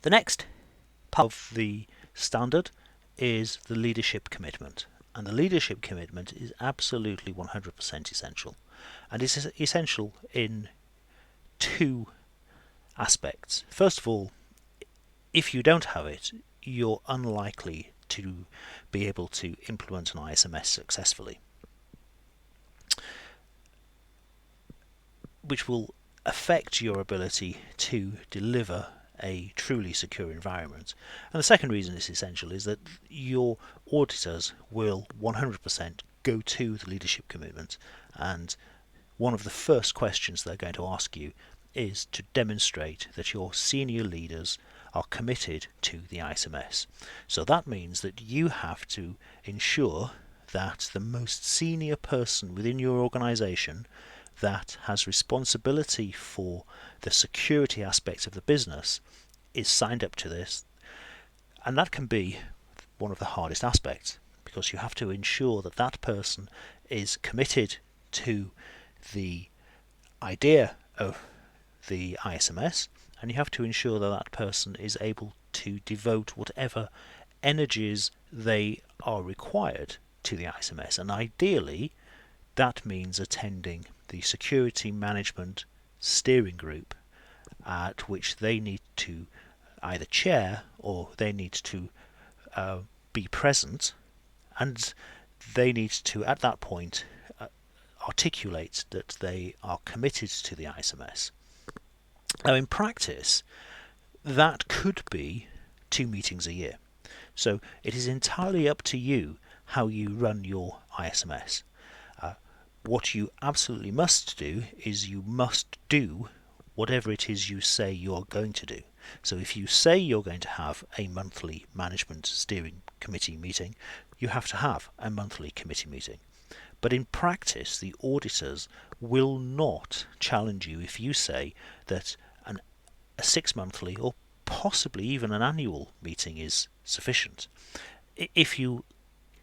The next part of the standard is the leadership commitment. And the leadership commitment is absolutely 100% essential. And it's essential in two aspects. First of all, if you don't have it, you're unlikely to be able to implement an ISMS successfully, which will affect your ability to deliver a truly secure environment. And the second reason it's essential is that your auditors will 100% go to the leadership commitment, and one of the first questions they're going to ask you is to demonstrate that your senior leaders are committed to the ISMS. So that means that you have to ensure that the most senior person within your organisation that has responsibility for the security aspects of the business is signed up to this. And that can be one of the hardest aspects, because you have to ensure that that person is committed to the idea of the ISMS, and you have to ensure that that person is able to devote whatever energies they are required to the ISMS. And ideally, that means attending the security management steering group, at which they need to either chair or they need to be present, and they need to at that point articulate that they are committed to the ISMS. Now in practice, that could be 2 meetings a year. So it is entirely up to you how you run your ISMS. What you absolutely must do is you must do whatever it is you say you are going to do. So if you say you're going to have a monthly management steering committee meeting, you have to have a monthly committee meeting. But in practice, the auditors will not challenge you if you say that a 6-monthly or possibly even an annual meeting is sufficient. If you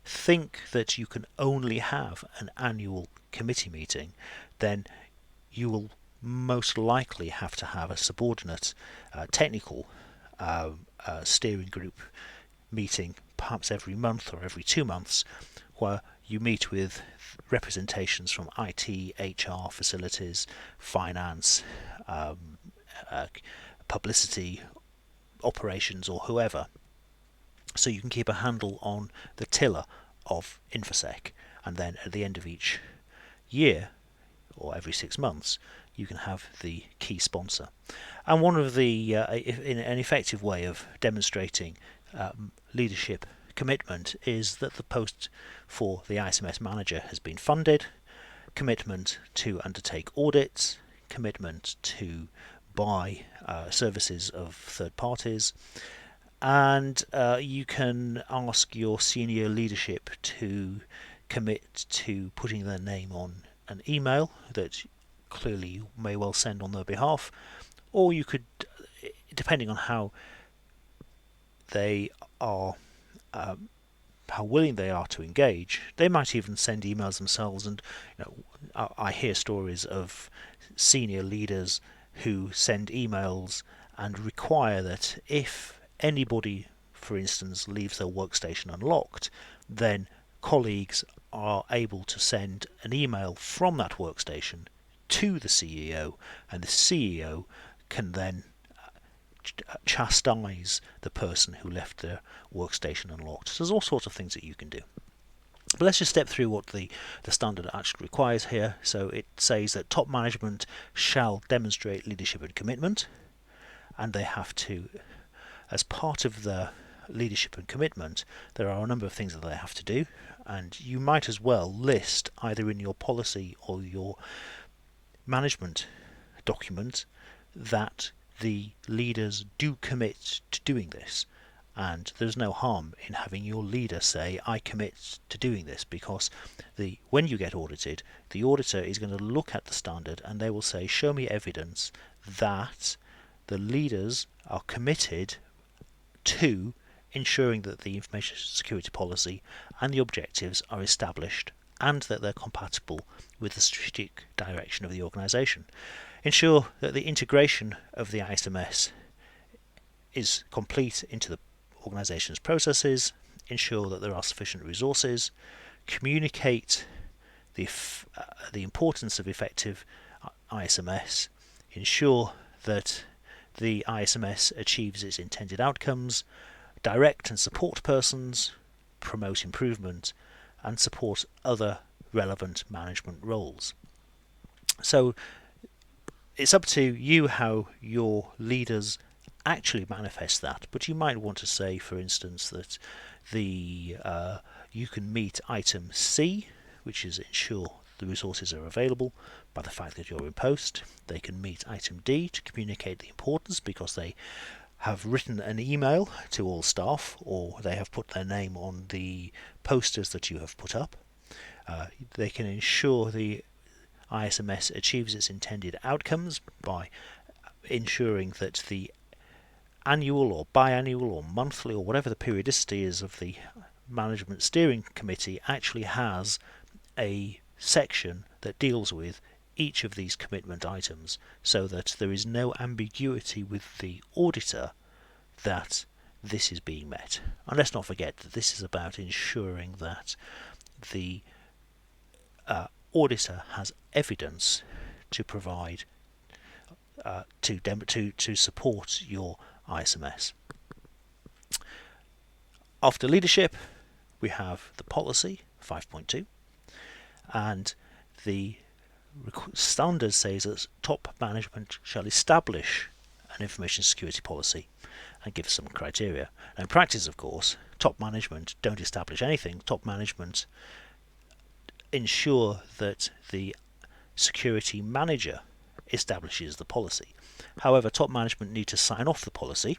think that you can only have an annual committee meeting, then you will most likely have to have a subordinate technical steering group meeting, perhaps every month or every 2 months, where you meet with representations from IT, HR, facilities, finance, publicity, operations, or whoever, so you can keep a handle on the tiller of InfoSec. And then at the end of each year, or every 6 months, you can have the key sponsor. And one of the an effective way of demonstrating leadership commitment is that the post for the ISMS manager has been funded, commitment to undertake audits, commitment to buy services of third parties, and you can ask your senior leadership to commit to putting their name on an email that clearly you may well send on their behalf, or you could, depending on how they are, how willing they are to engage, they might even send emails themselves. And I hear stories of senior leaders who send emails and require that if anybody, for instance, leaves their workstation unlocked, then colleagues are able to send an email from that workstation to the CEO, and the CEO can then chastise the person who left their workstation unlocked. So there's all sorts of things that you can do. But let's just step through what the standard actually requires here. So it says that top management shall demonstrate leadership and commitment, and they have to, as part of the leadership and commitment, there are a number of things that they have to do, and you might as well list either in your policy or your management document that the leaders do commit to doing this. And there's no harm in having your leader say, I commit to doing this, because when you get audited, the auditor is going to look at the standard and they will say, show me evidence that the leaders are committed to ensuring that the information security policy and the objectives are established and that they're compatible with the strategic direction of the organisation. Ensure that the integration of the ISMS is complete into the organisation's processes, ensure that there are sufficient resources, communicate the importance of effective ISMS, ensure that the ISMS achieves its intended outcomes, direct and support persons, promote improvement, and support other relevant management roles. So it's up to you how your leaders actually manifest that, but you might want to say, for instance, that you can meet item C, which is ensure the resources are available, by the fact that you're in post. They can meet item D to communicate the importance because they have written an email to all staff, or they have put their name on the posters that you have put up. They can ensure the ISMS achieves its intended outcomes by ensuring that the annual or biannual or monthly or whatever the periodicity is of the management steering committee actually has a section that deals with each of these commitment items, so that there is no ambiguity with the auditor that this is being met. And let's not forget that this is about ensuring that the auditor has evidence to provide to support your ISMS. After leadership, we have the policy 5.2, and the standard says that top management shall establish an information security policy and give some criteria. Now, in practice, of course, top management don't establish anything. Top management ensure that the security manager establishes the policy. However, top management need to sign off the policy,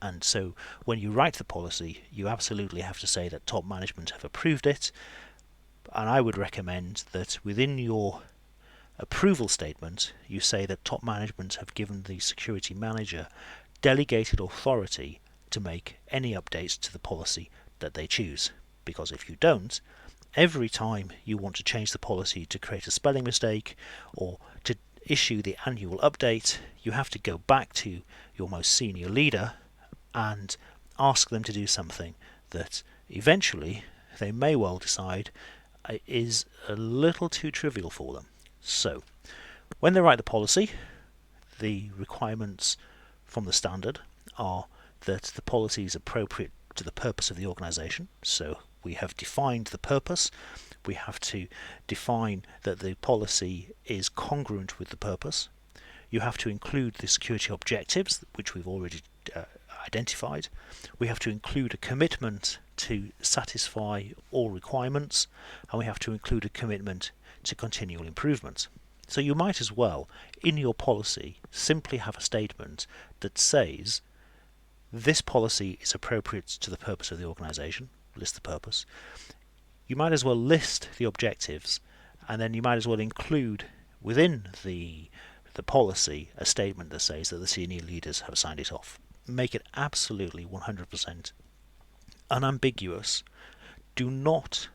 and so when you write the policy, you absolutely have to say that top management have approved it. And I would recommend that within your approval statement, you say that top management have given the security manager delegated authority to make any updates to the policy that they choose. Because if you don't, every time you want to change the policy to create a spelling mistake or to issue the annual update, you have to go back to your most senior leader and ask them to do something that eventually they may well decide is a little too trivial for them. So, when they write the policy, the requirements from the standard are that the policy is appropriate to the purpose of the organisation. So we have defined the purpose. We have to define that the policy is congruent with the purpose. You have to include the security objectives, which we've already identified. We have to include a commitment to satisfy all requirements, and we have to include a commitment to continual improvement. So you might as well, in your policy, simply have a statement that says this policy is appropriate to the purpose of the organisation, list the purpose. You might as well list the objectives, and then you might as well include within the policy a statement that says that the senior leaders have signed it off. Make it absolutely 100% unambiguous. Do not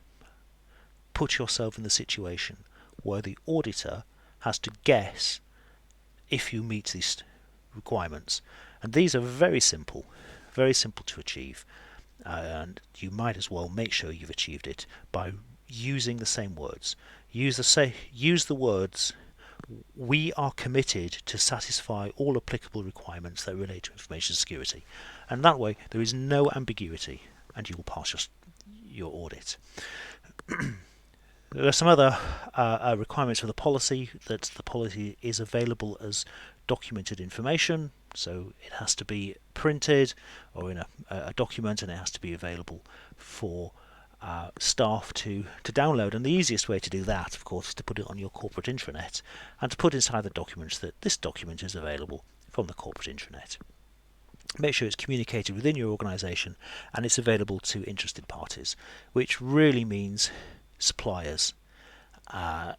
put yourself in the situation where the auditor has to guess if you meet these requirements. And these are very simple to achieve. And you might as well make sure you've achieved it by using the same words. Use the words, we are committed to satisfy all applicable requirements that relate to information security. And that way there is no ambiguity and you will pass your audit. There are some other requirements for the policy, that the policy is available as documented information, so it has to be printed or in a document, and it has to be available for staff to download. And the easiest way to do that, of course, is to put it on your corporate intranet and to put inside the documents that this document is available from the corporate intranet. Make sure it's communicated within your organisation and it's available to interested parties, which really means suppliers.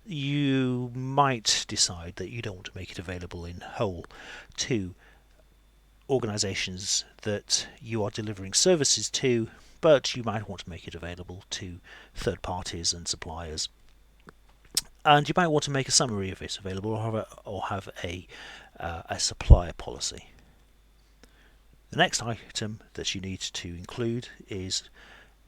You might decide that you don't want to make it available in whole to organisations that you are delivering services to, but you might want to make it available to third parties and suppliers. And you might want to make a summary of it available, or have a supplier policy. The next item that you need to include is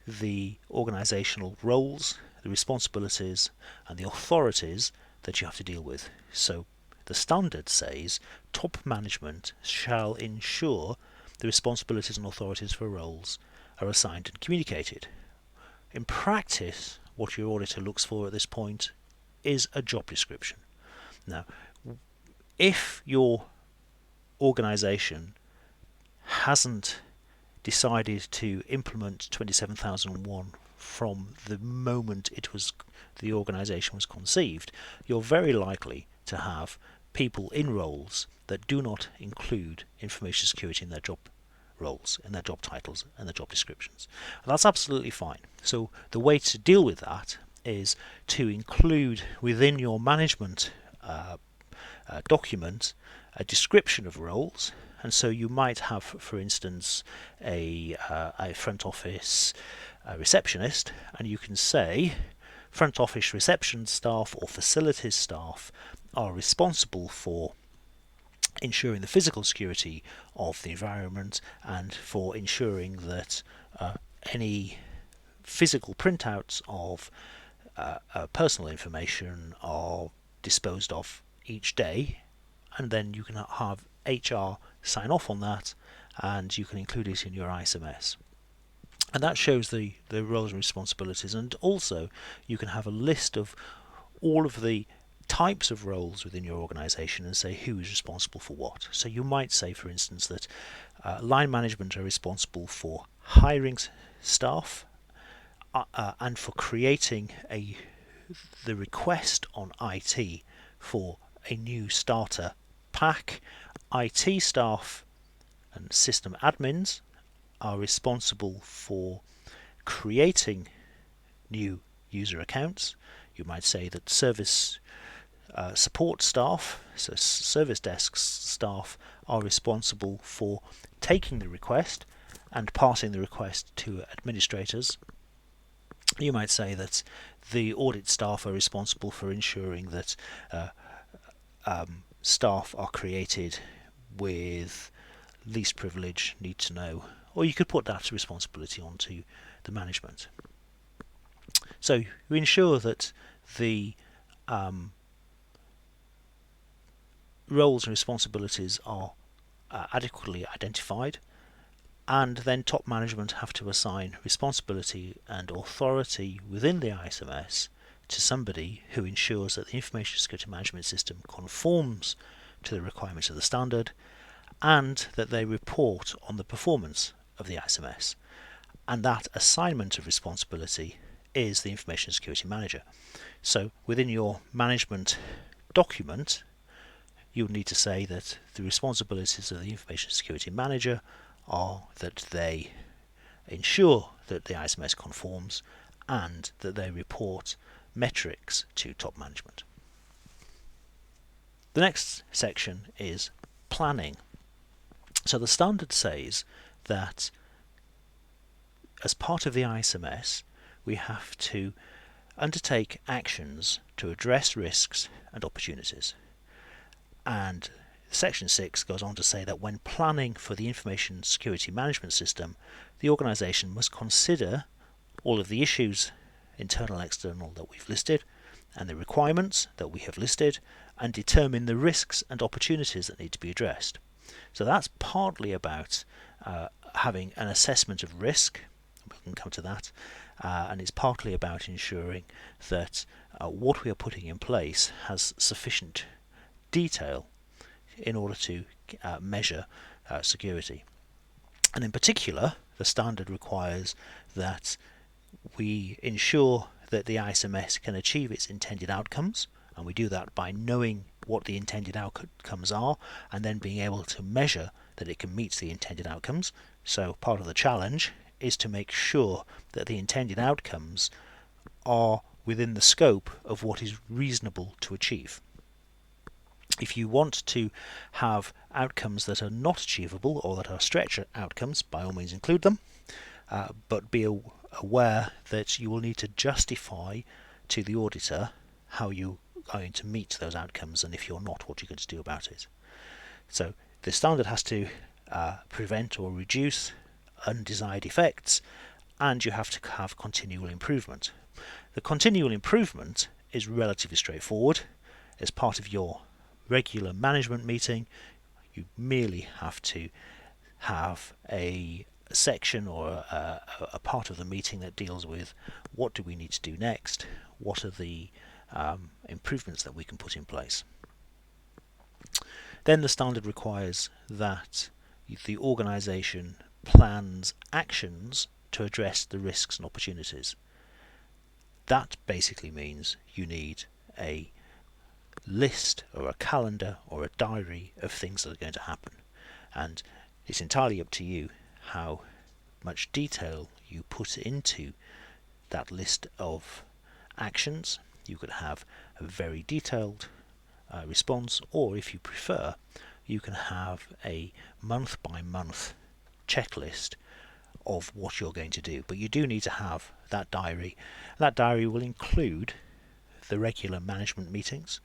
the organisational roles, the responsibilities and the authorities that you have to deal with. So the standard says top management shall ensure the responsibilities and authorities for roles are assigned and communicated. In practice, what your auditor looks for at this point is a job description. Now, if your organisation hasn't decided to implement 27001 from the moment the organisation was conceived, you're very likely to have people in roles that do not include information security in their job roles, in their job titles and their job descriptions. And that's absolutely fine. So the way to deal with that is to include within your management document a description of roles. And so you might have, for instance, a front office receptionist, and you can say front office reception staff or facilities staff are responsible for ensuring the physical security of the environment and for ensuring that any physical printouts of personal information are disposed of each day, and then you can have HR sign off on that and you can include it in your ISMS. And that shows the roles and responsibilities, and also you can have a list of all of the types of roles within your organisation and say who is responsible for what. So you might say, for instance, that line management are responsible for hiring staff and for creating the request on IT for a new starter pack. IT staff and system admins are responsible for creating new user accounts. You might say that service support staff, so service desk staff, are responsible for taking the request and passing the request to administrators. You might say that the audit staff are responsible for ensuring that staff are created with least privilege, need to know, or you could put that responsibility onto the management. So you ensure that the roles and responsibilities are adequately identified, and then top management have to assign responsibility and authority within the ISMS to somebody who ensures that the information security management system conforms to the requirements of the standard and that they report on the performance of the ISMS. And that assignment of responsibility is the information security manager. So within your management document, you'll need to say that the responsibilities of the information security manager are that they ensure that the ISMS conforms and that they report metrics to top management. The next section is planning. So the standard says that as part of the ISMS, we have to undertake actions to address risks and opportunities. And Section 6 goes on to say that when planning for the information security management system, the organisation must consider all of the issues, internal and external, that we've listed, and the requirements that we have listed, and determine the risks and opportunities that need to be addressed. So that's partly about having an assessment of risk. We can come to that. And it's partly about ensuring that what we are putting in place has sufficient detail in order to measure security. And in particular, the standard requires that we ensure that the ISMS can achieve its intended outcomes, and we do that by knowing what the intended outcomes are and then being able to measure that it can meet the intended outcomes. So part of the challenge is to make sure that the intended outcomes are within the scope of what is reasonable to achieve. If you want to have outcomes that are not achievable or that are stretch outcomes, by all means include them, but be aware that you will need to justify to the auditor how you're going to meet those outcomes, and if you're not, what you're going to do about it. So the standard has to prevent or reduce undesired effects, and you have to have continual improvement. The continual improvement is relatively straightforward. As part of your regular management meeting, you merely have to have a section or a part of the meeting that deals with what do we need to do next, what are the improvements that we can put in place. Then the standard requires that the organisation plans actions to address the risks and opportunities. That basically means you need a list or a calendar or a diary of things that are going to happen, and it's entirely up to you how much detail you put into that list of actions. You could have a very detailed response, or if you prefer, you can have a month by month checklist of what you're going to do. But you do need to have that diary. That diary will include the regular management meetings.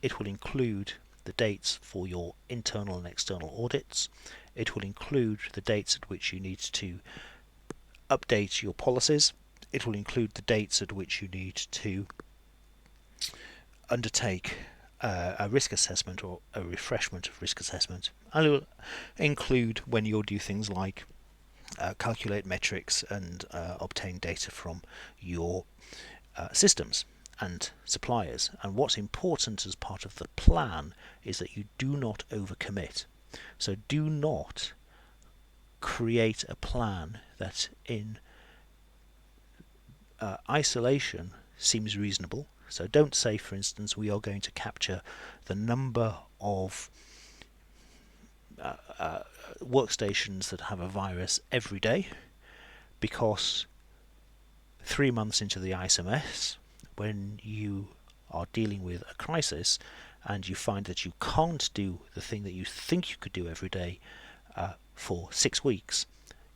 It will include the dates for your internal and external audits. It will include the dates at which you need to update your policies. It will include the dates at which you need to undertake a risk assessment or a refreshment of risk assessment. And it will include when you'll do things like calculate metrics and obtain data from your systems and suppliers. And what's important as part of the plan is that you do not overcommit. So do not create a plan that in isolation seems reasonable. So don't say, for instance, we are going to capture the number of workstations that have a virus every day, because 3 months into the ISMS, when you are dealing with a crisis and you find that you can't do the thing that you think you could do every day for 6 weeks,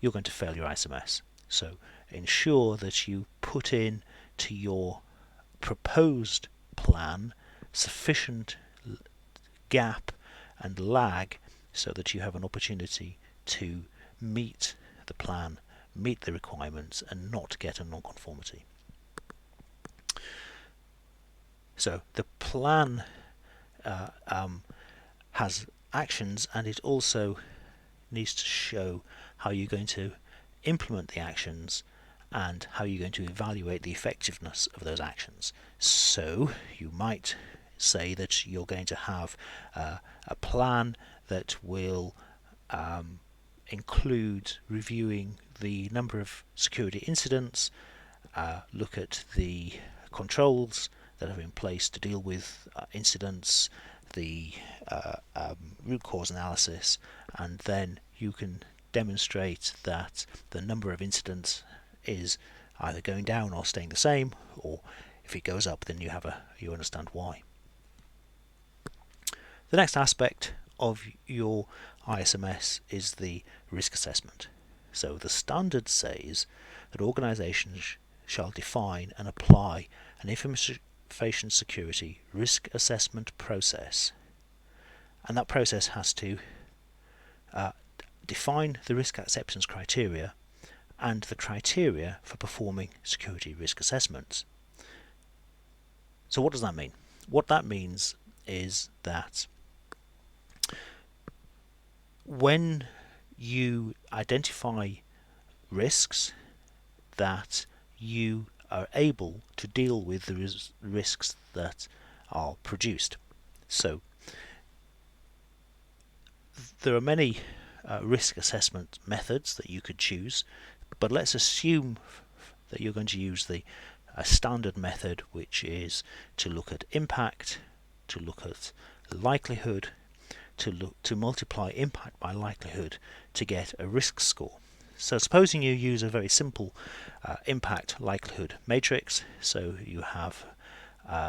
you're going to fail your ISMS. So ensure that you put in to your proposed plan sufficient gap and lag so that you have an opportunity to meet the plan, meet the requirements, and not get a non-conformity. So the plan has actions, and it also needs to show how you're going to implement the actions and how you're going to evaluate the effectiveness of those actions. So you might say that you're going to have a plan that will include reviewing the number of security incidents, look at the controls that are in place to deal with incidents, the root cause analysis, and then you can demonstrate that the number of incidents is either going down or staying the same, or if it goes up, then you understand why. The next aspect of your ISMS is the risk assessment. So the standard says that organizations shall define and apply an information security risk assessment process, and that process has to define the risk acceptance criteria and the criteria for performing security risk assessments. So what does that mean? What that means is that when you identify risks, that you are able to deal with the risks that are produced. So there are many risk assessment methods that you could choose, but let's assume that you're going to use the standard method, which is to look at impact, to look at likelihood, to multiply impact by likelihood to get a risk score. So supposing you use a very simple impact likelihood matrix, so you have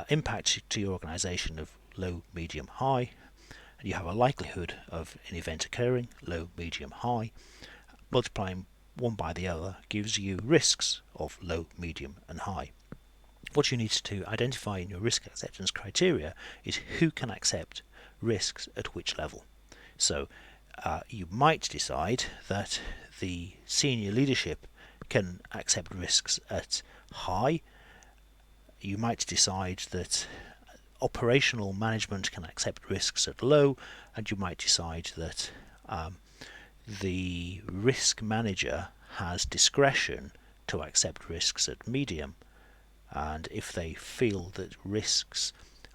impact to your organization of low, medium, high, and you have a likelihood of an event occurring, low, medium, high. Multiplying one by the other gives you risks of low, medium, and high. What you need to identify in your risk acceptance criteria is who can accept risks at which level. So You might decide that the senior leadership can accept risks at high. You might decide that operational management can accept risks at low, and you might decide that the risk manager has discretion to accept risks at medium, and if they feel that risks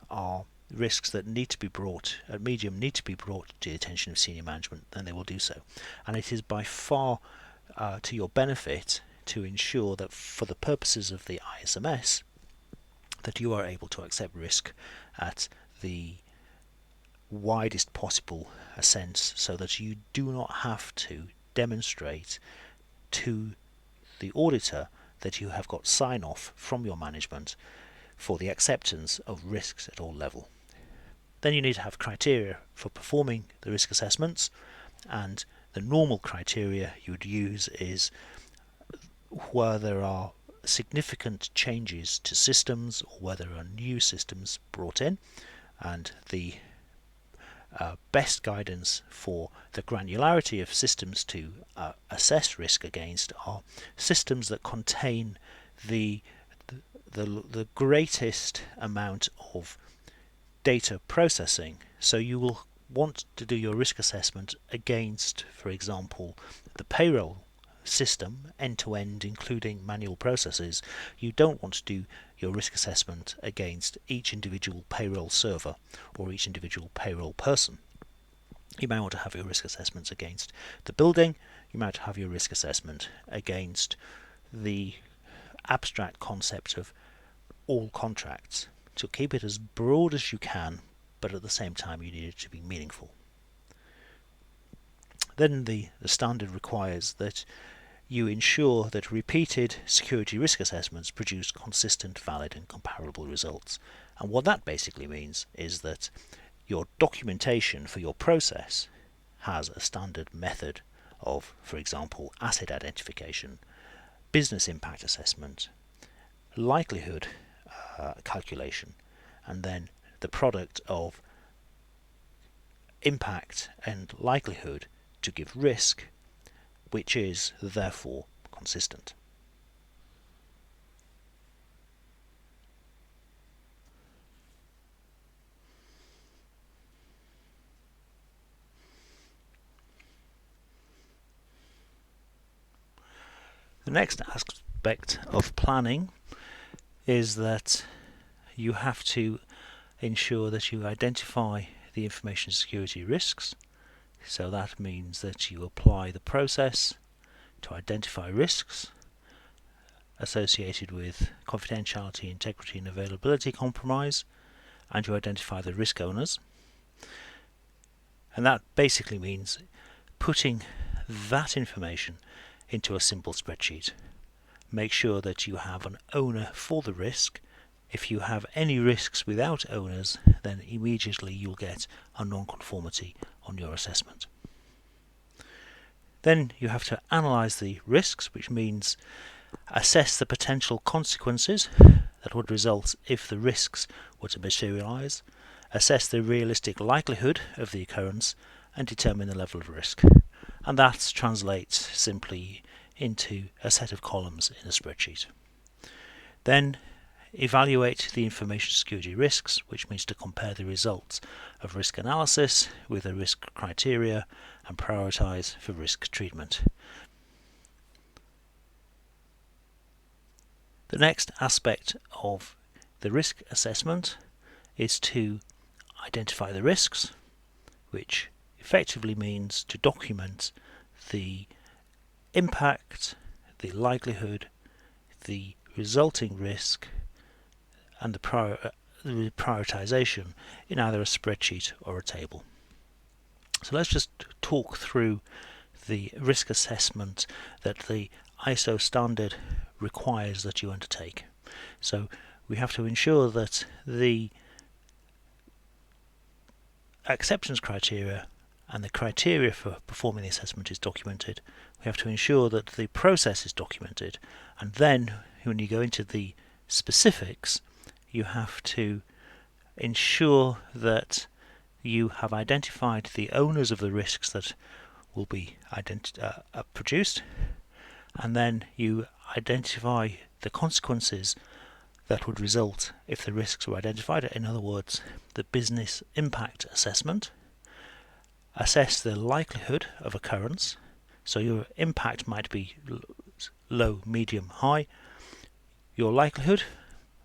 that need to be brought at medium need to be brought to the attention of senior management, then they will do so. And it is by far to your benefit to ensure that for the purposes of the ISMS that you are able to accept risk at the widest possible sense, so that you do not have to demonstrate to the auditor that you have got sign-off from your management for the acceptance of risks at all levels. Then you need to have criteria for performing the risk assessments, and the normal criteria you would use is where there are significant changes to systems or where there are new systems brought in, and the best guidance for the granularity of systems to assess risk against are systems that contain the greatest amount of data processing. So you will want to do your risk assessment against, for example, the payroll system end-to-end, including manual processes. You don't want to do your risk assessment against each individual payroll server or each individual payroll person. You may want to have your risk assessments against the building. You might have your risk assessment against the abstract concept of all contracts. To keep it as broad as you can, but at the same time you need it to be meaningful. Then the standard requires that you ensure that repeated security risk assessments produce consistent, valid and comparable results. And what that basically means is that your documentation for your process has a standard method of, for example, asset identification, business impact assessment, likelihood calculation, and then the product of impact and likelihood to give risk, which is therefore consistent. The next aspect of planning is that you have to ensure that you identify the information security risks. So that means that you apply the process to identify risks associated with confidentiality, integrity and availability compromise, and you identify the risk owners. And that basically means putting that information into a simple spreadsheet. Make sure that you have an owner for the risk. If you have any risks without owners, then immediately you'll get a non-conformity on your assessment. Then you have to analyze the risks, which means assess the potential consequences that would result if the risks were to materialize, assess the realistic likelihood of the occurrence, and determine the level of risk. And that translates simply into a set of columns in a spreadsheet. Then evaluate the information security risks, which means to compare the results of risk analysis with the risk criteria and prioritize for risk treatment. The next aspect of the risk assessment is to identify the risks, which effectively means to document the impact, the likelihood, the resulting risk, and the prioritization in either a spreadsheet or a table. So let's just talk through the risk assessment that the ISO standard requires that you undertake. So we have to ensure that the acceptance criteria and the criteria for performing the assessment is documented. We have to ensure that the process is documented, and then when you go into the specifics, you have to ensure that you have identified the owners of the risks that will be produced, and then you identify the consequences that would result if the risks were identified. In other words, the business impact assessment. Assess the likelihood of occurrence. So your impact might be low, medium, high. Your likelihood,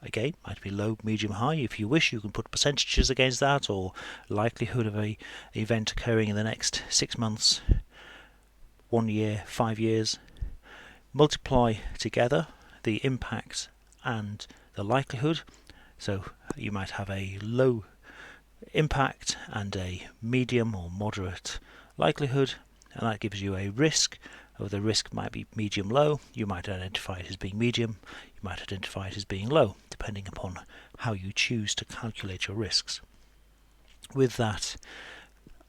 again, might be low, medium, high. If you wish, you can put percentages against that, or likelihood of a event occurring in the next 6 months, 1 year, 5 years. Multiply together the impact and the likelihood. So you might have a low impact and a medium or moderate likelihood, and that gives you a risk. Or the risk might be medium low. You might identify it as being medium, you might identify it as being low, depending upon how you choose to calculate your risks. With that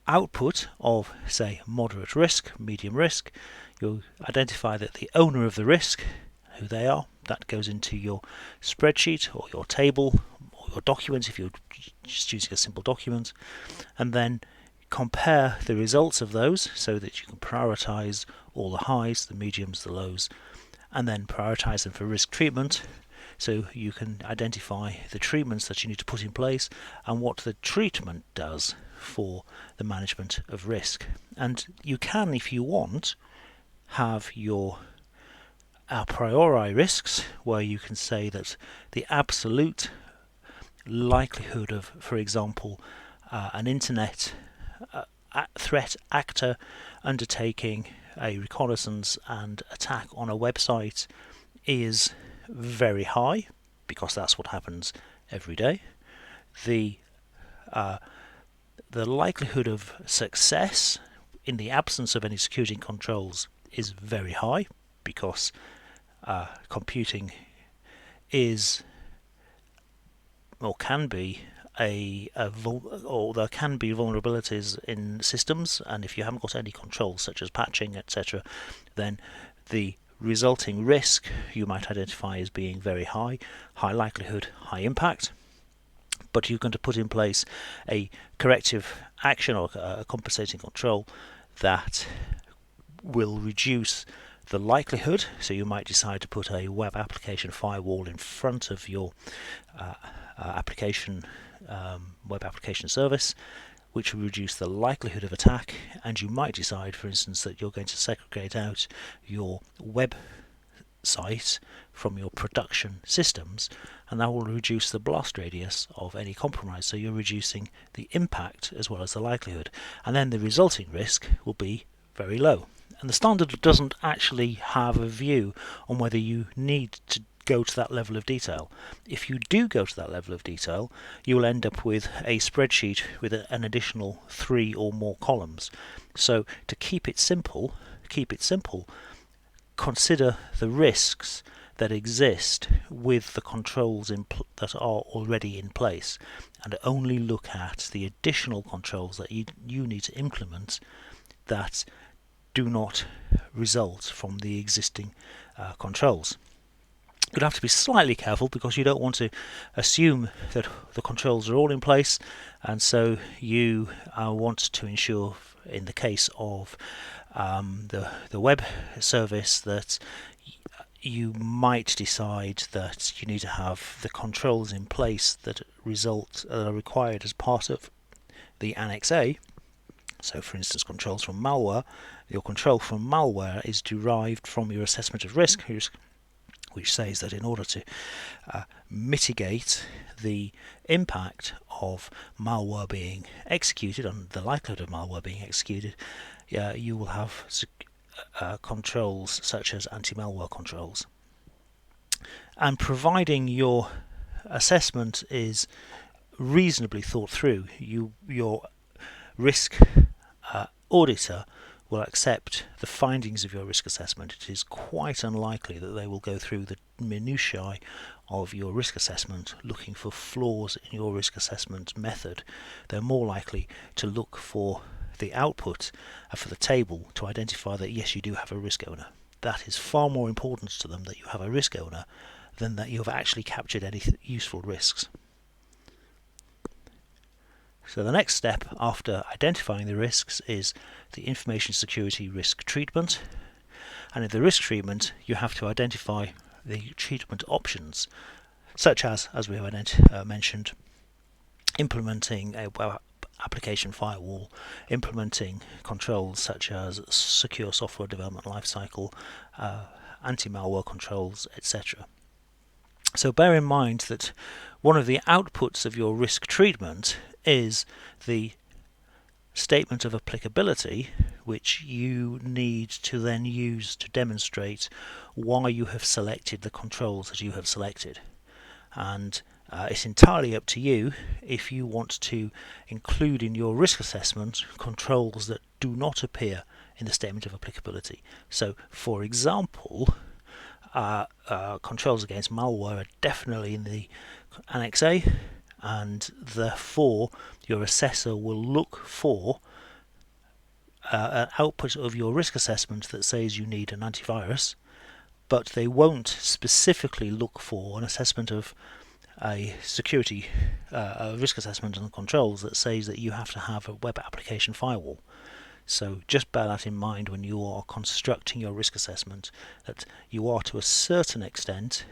output of, say, moderate risk, medium risk, you'll identify that the owner of the risk, who they are, that goes into your spreadsheet or your table or your document if you're just using a simple document, and then compare the results of those so that you can prioritize all the highs, the mediums, the lows, and then prioritize them for risk treatment, so you can identify the treatments that you need to put in place and what the treatment does for the management of risk. And you can, if you want, have your a priori risks, where you can say that the absolute likelihood of, for example, an internet threat actor undertaking a reconnaissance and attack on a website is very high, because that's what happens every day. The likelihood of success in the absence of any security controls is very high, because computing is or can be or there can be vulnerabilities in systems, and if you haven't got any controls such as patching, etc., then the resulting risk you might identify as being very high likelihood, high impact. But you're going to put in place a corrective action or a compensating control that will reduce the likelihood. So you might decide to put a web application firewall in front of your web application service, which will reduce the likelihood of attack. And you might decide, for instance, that you're going to segregate out your web site from your production systems, and that will reduce the blast radius of any compromise. So you're reducing the impact as well as the likelihood, and then the resulting risk will be very low. And the standard doesn't actually have a view on whether you need to go to that level of detail. If you do go to that level of detail, you will end up with a spreadsheet with an additional 3 or more columns. So to keep it simple, consider the risks that exist with the controls that are already in place, and only look at the additional controls that you need to implement that do not result from the existing controls. You'd have to be slightly careful, because you don't want to assume that the controls are all in place, and so you want to ensure, in the case of the web service, that you might decide that you need to have the controls in place that are required as part of the Annex A. So, for instance, controls from malware. Your control from malware is derived from your assessment of risk, which says that in order to mitigate the impact of malware being executed and the likelihood of malware being executed, you will have controls such as anti-malware controls. And providing your assessment is reasonably thought through, your risk auditor will accept the findings of your risk assessment. It is quite unlikely that they will go through the minutiae of your risk assessment looking for flaws in your risk assessment method. They're more likely to look for the output for the table to identify that yes, you do have a risk owner. That is far more important to them, that you have a risk owner, than that you have actually captured any useful risks. So the next step after identifying the risks is the information security risk treatment. And in the risk treatment, you have to identify the treatment options, such as we have mentioned, implementing a web application firewall, implementing controls such as secure software development lifecycle, anti-malware controls, etc. So bear in mind that one of the outputs of your risk treatment is the statement of applicability, which you need to then use to demonstrate why you have selected the controls that you have selected. And it's entirely up to you if you want to include in your risk assessment controls that do not appear in the statement of applicability. So, for example, controls against malware are definitely in the Annex A, and therefore your assessor will look for an output of your risk assessment that says you need an antivirus, but they won't specifically look for an assessment of a security a risk assessment and controls that says that you have to have a web application firewall. So just bear that in mind when you are constructing your risk assessment, that you are to a certain extent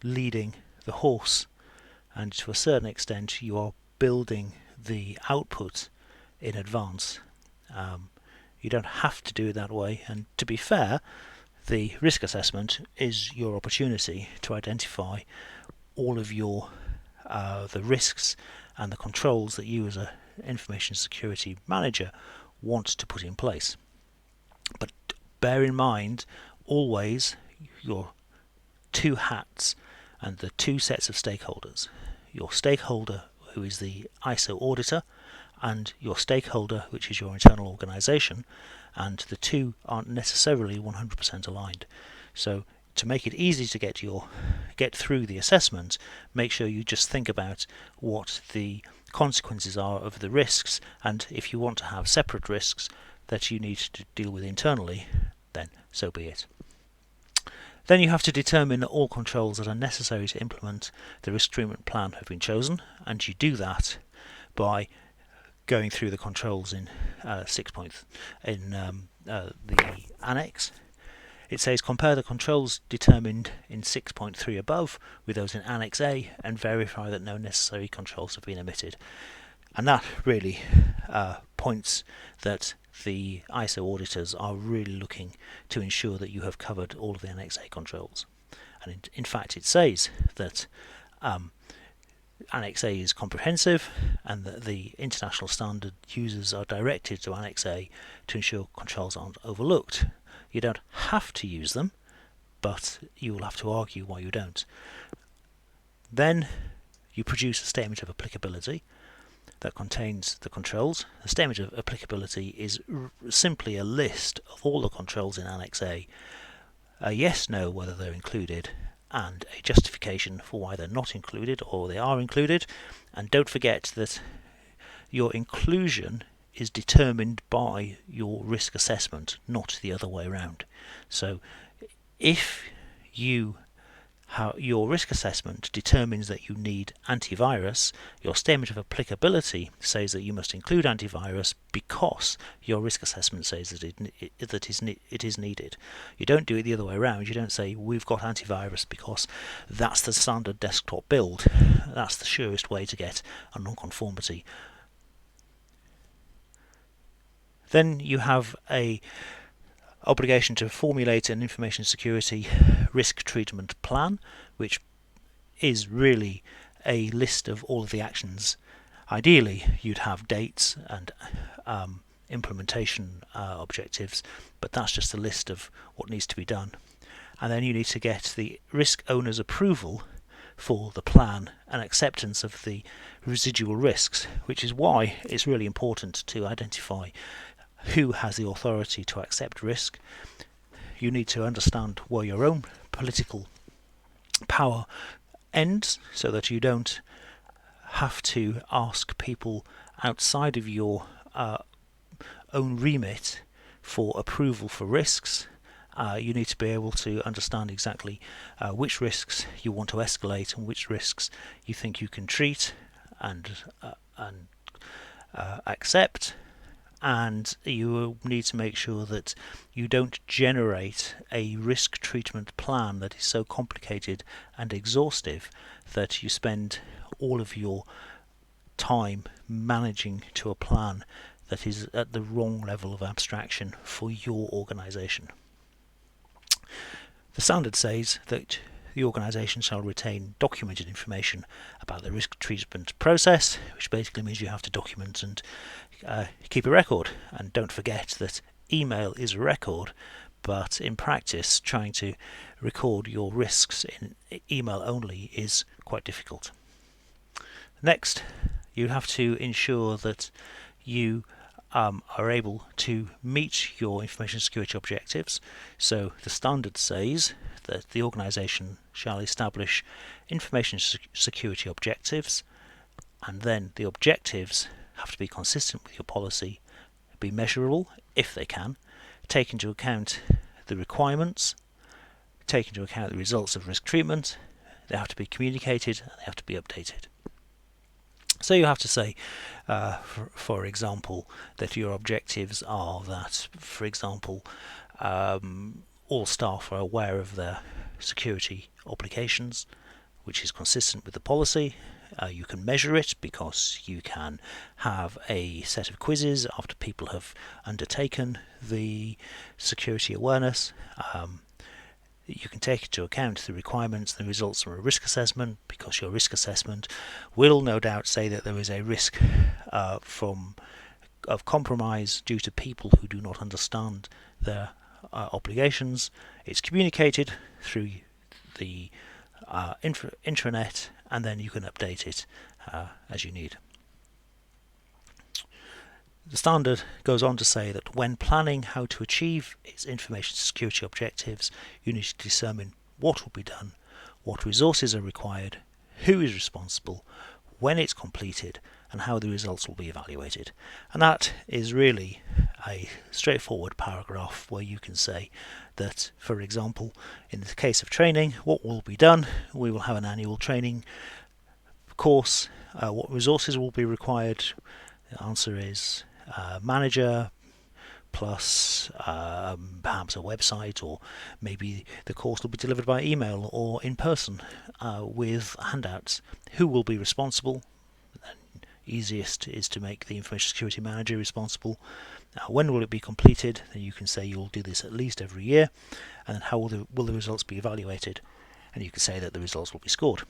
leading the horse, and to a certain extent you are building the output in advance. You don't have to do it that way, and to be fair, the risk assessment is your opportunity to identify all of your the risks and the controls that you as an information security manager want to put in place. But bear in mind always your two hats and the two sets of stakeholders. Your stakeholder, who is the ISO auditor, and your stakeholder, which is your internal organisation, and the two aren't necessarily 100% aligned. So to make it easy to get through the assessment, make sure you just think about what the consequences are of the risks, and if you want to have separate risks that you need to deal with internally, then so be it. Then you have to determine that all controls that are necessary to implement the risk treatment plan have been chosen, and you do that by going through the controls in the annex. It says compare the controls determined in 6.3 above with those in Annex A and verify that no necessary controls have been omitted. And that really points that the ISO auditors are really looking to ensure that you have covered all of the Annex A controls. And in fact it says that Annex A is comprehensive, and that the international standard users are directed to Annex A to ensure controls aren't overlooked. You don't have to use them, but you will have to argue why you don't. Then you produce a statement of applicability that contains the controls. The statement of applicability is simply a list of all the controls in Annex A, a yes/no whether they're included, and a justification for why they're not included or they are included. And don't forget that your inclusion is determined by your risk assessment, not the other way around. So if your risk assessment determines that you need antivirus, your statement of applicability says that you must include antivirus because your risk assessment says that it is needed. You don't do it the other way around. You don't say we've got antivirus because that's the standard desktop build. That's the surest way to get a non-conformity. Then you have a obligation to formulate an information security risk treatment plan, which is really a list of all of the actions. Ideally, you'd have dates and implementation objectives, but that's just a list of what needs to be done. And then you need to get the risk owner's approval for the plan and acceptance of the residual risks, which is why it's really important to identify who has the authority to accept risk. You need to understand where your own political power ends, so that you don't have to ask people outside of your own remit for approval for risks. You need to be able to understand exactly which risks you want to escalate and which risks you think you can treat, and accept. And you will need to make sure that you don't generate a risk treatment plan that is so complicated and exhaustive that you spend all of your time managing to a plan that is at the wrong level of abstraction for your organisation. The standard says that the organisation shall retain documented information about the risk treatment process, which basically means you have to document and keep a record. And don't forget that email is a record, but in practice trying to record your risks in email only is quite difficult. Next, you have to ensure that you are able to meet your information security objectives. So the standard says that the organisation shall establish information security objectives, and then the objectives have to be consistent with your policy, be measurable if they can, take into account the requirements, take into account the results of risk treatment, they have to be communicated, and they have to be updated. So you have to say, for example, that your objectives are that, for example, all staff are aware of their security obligations, which is consistent with the policy. You can measure it because you can have a set of quizzes after people have undertaken the security awareness. You can take into account the requirements and the results from a risk assessment, because your risk assessment will no doubt say that there is a risk of compromise due to people who do not understand their obligations. It's communicated through the intranet, and then you can update it as you need. The standard goes on to say that when planning how to achieve its information security objectives, you need to determine what will be done, what resources are required, who is responsible, when it's completed, and how the results will be evaluated. And that is really a straightforward paragraph where you can say that, for example, in the case of training, what will be done? We will have an annual training course. What resources will be required? The answer is manager plus perhaps a website, or maybe the course will be delivered by email or in person with handouts. Who will be responsible? Easiest is to make the information security manager responsible. When will it be completed? Then you can say you'll do this at least every year. And then how will the results be evaluated? And you can say that the results will be scored.